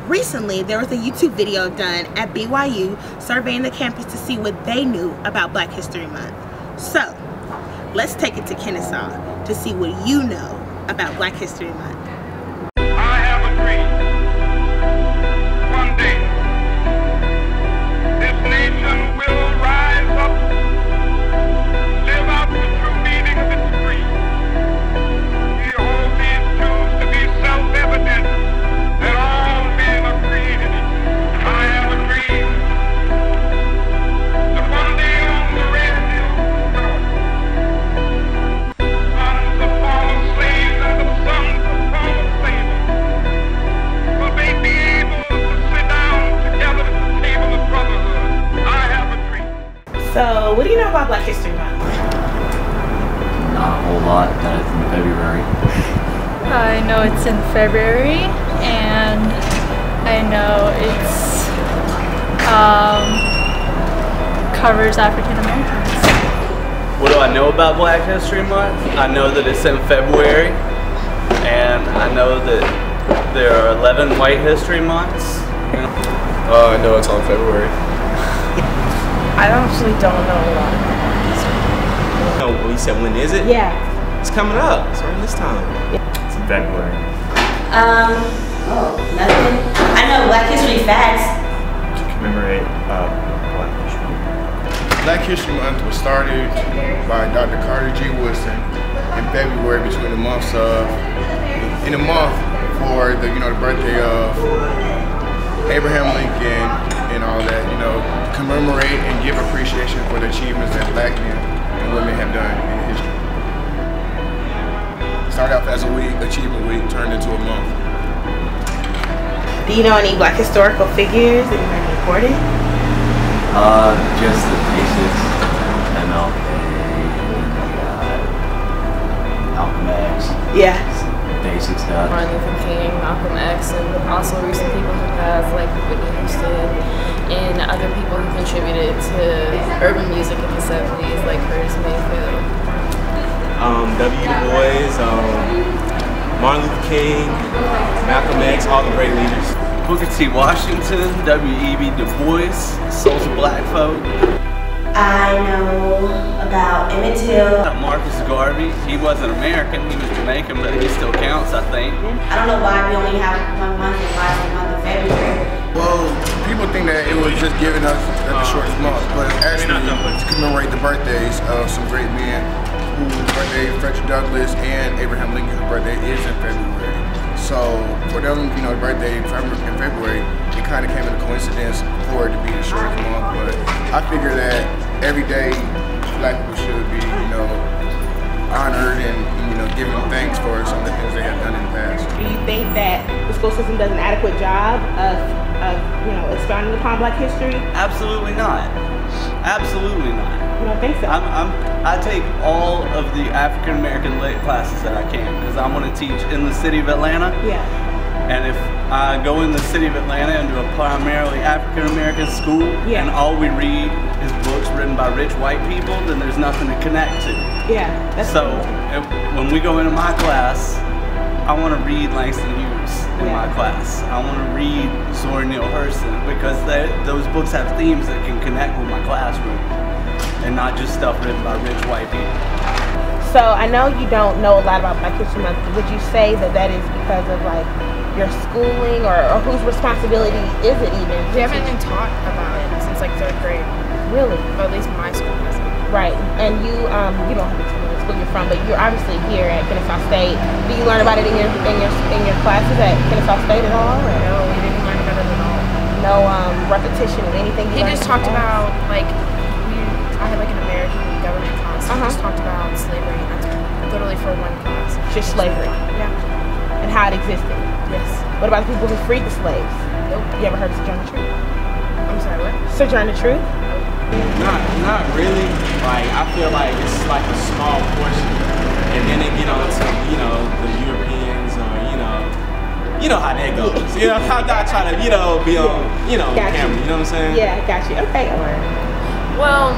recently there was a YouTube video done at BYU surveying the campus to see what they knew about Black History Month. So let's take it to Kennesaw to see what you know about Black History Month. I have a dream. One day, this nation will rise up, live out the true meaning of its creed. We hold these truths to be self-evident, that all men are created equal. I have a dream that one day on the red hills of sons of former slaves and the sons of former slaves will they be able to sit down together at the table of brotherhood. I have a dream. So what do you know about Black History Month? Not a whole lot. That it's in February. I know it's in February, and I know it's covers African Americans. What do I know about Black History Month? I know that it's in February, and I know that there are 11 White History Months. I know it's on February. I actually don't know a lot. No, you said when is it? Yeah. It's coming up. It's around this time. It's in February. Nothing. I know Black History facts. To commemorate Black History Month. Black History Month was started by Dr. Carter G. Woodson in February between the months of, in a month for the, the birthday of Abraham Lincoln and all that, to commemorate and give appreciation for the achievements that Black men and women have done in history. It started off as a week, Achievement Week, turned into a month. Do you know any Black historical figures that are important? Just the basics. MLK, Malcolm X. Yeah. Basic stuff. Martin Luther King, Malcolm X, and also recent people who have like Whitney Houston and other people who contributed to urban music in the 70s, like Curtis Mayfield. W. Du Bois, Martin Luther King, Malcolm X, all the great leaders. Booker T. Washington, W.E.B. Du Bois, Souls of Black Folk. I know about Emmett Till. Marcus Garvey, he wasn't American, he was Jamaican, but he still counts, I think. I don't know why we only have 1 month and why it's the month of February. Well, people think that it was just giving us the shortest month, but it's actually to commemorate the birthdays of some great men whose birthday, Frederick Douglass and Abraham Lincoln's birthday is in February. So for them, the birthday in February, it kind of came in a coincidence for it to be the shortest month. But I figure that every day Black people should be, honored and given thanks for some of the things they have done in the past. Do you think that the school system does an adequate job of expounding upon Black history? Absolutely not. Absolutely not. You don't think so? I take all of the African American lit classes that I can because I want to teach in the city of Atlanta. Yeah. And if I go in the city of Atlanta into a primarily African American school, yeah, and all we read is books written by rich white people, then there's nothing to connect to. Yeah. That's so when we go into my class, I want to read Langston Hughes in my class. I want to read Zora Neale Hurston because those books have themes that can connect with my classroom and not just stuff written by rich white people. So I know you don't know a lot about Black History Month. Would you say that is because of your schooling or whose responsibility is it even? We haven't been taught about it since like 3rd grade. Really? Or at least my school hasn't. Right. And you don't have to tell me what school you're from, but you're obviously here at Kennesaw State. Do you learn about it in your classes at Kennesaw State at all? Or? No, we didn't learn about it at all. No repetition of anything. He just talked about I had like an American government class. He just talked about slavery, and that's literally for 1 class. Just slavery. Yeah. And how it existed. Yes. What about the people who freed the slaves? Nope. You ever heard of Sojourner Truth? I'm sorry, what? Sojourner Truth? Not really. I feel like it's like a small portion, and then they get on to the Europeans or you know how that goes. I'm not trying to be on camera. You know what I'm saying? Yeah, got you. Okay. Well,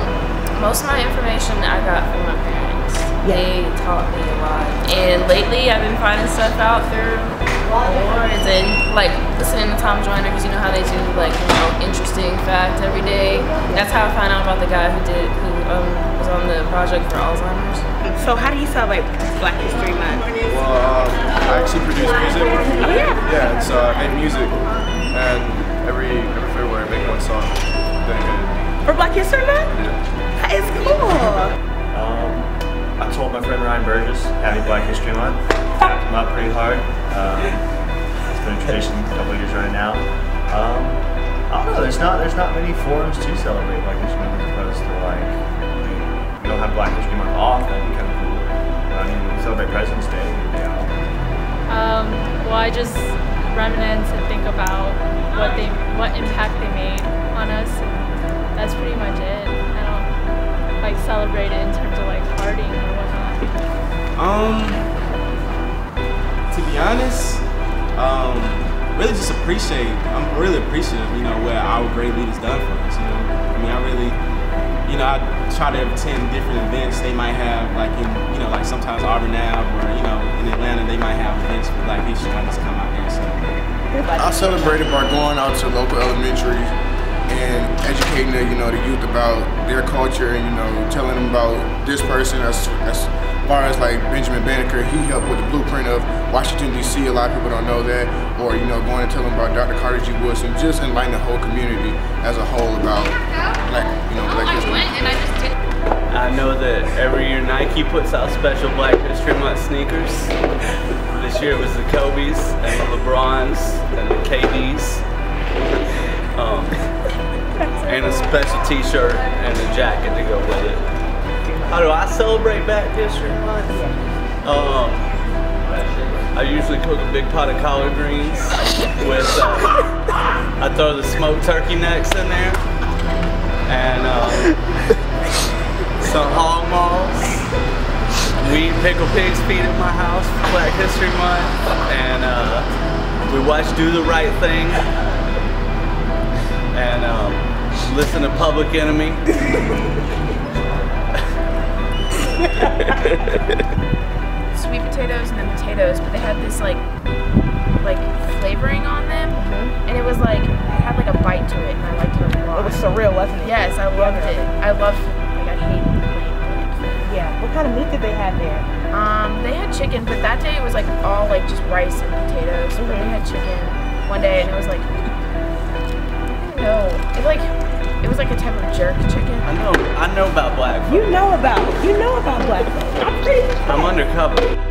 most of my information I got from my parents. They taught me a lot, and lately I've been finding stuff out through awards and like listening to Tom Joyner, because you know how they do like, you know, interesting fact every day. That's how I found out about the guy who was on the project for Alzheimer's. So how do you celebrate Black History Month? Well, I actually produce music. Oh yeah? Yeah, and so I make music, and every February I make one song dedicated. For Black History Month? Yeah. That is cool. I told my friend Ryan Burgess, happy Black History Month. Tapped him up pretty hard. It's been a tradition a couple of years right now. I don't know, there's not many forums to celebrate Black History Month as opposed to like, I mean, we don't have Black History Month off, that'd be kind of cool. But I mean, we celebrate President's Day, the day off. Well, I just reminisce and think about what impact they made on us, and that's pretty much it. I don't like celebrate it in terms of like partying or whatnot. To be honest, really just I'm really appreciative, you know, what our great leaders done for us, you know. I mean, I really, you know, I try to attend different events they might have, like in, you know, like sometimes Auburn Ave or, you know, in Atlanta they might have events for Black History. I just come out there and celebrate. I celebrated by going out to local elementaries and educating the, you know, the youth about their culture and, you know, telling them about this person as far as like Benjamin Banneker. He helped with the blueprint of Washington, D.C. A lot of people don't know that. Or, you know, going and telling them about Dr. Carter G. Woodson, just enlighten the whole community as a whole about Black history. I know that every year Nike puts out special Black History Month sneakers. This year it was the Kobe's and the LeBron's and the KD's. And a special t-shirt and a jacket to go with it. How do I celebrate Black History Month? I usually cook a big pot of collard greens with, I throw the smoked turkey necks in there and some hog maws. We eat pickled pig's feet at my house for Black History Month, and we watch Do the Right Thing and listen to Public Enemy. Sweet potatoes and then potatoes, but they had this like flavoring on them, and it was like, it had like a bite to it, and I liked it a lot. It was surreal, wasn't it? Yes, I loved it. I hate plain. Yeah. What kind of meat did they have there? They had chicken, but that day it was like all like just rice and potatoes. But they had chicken one day, and it was like, I don't know, it was like a type of jerk chicken. I know about black folk. You know about black folk. I'm undercover.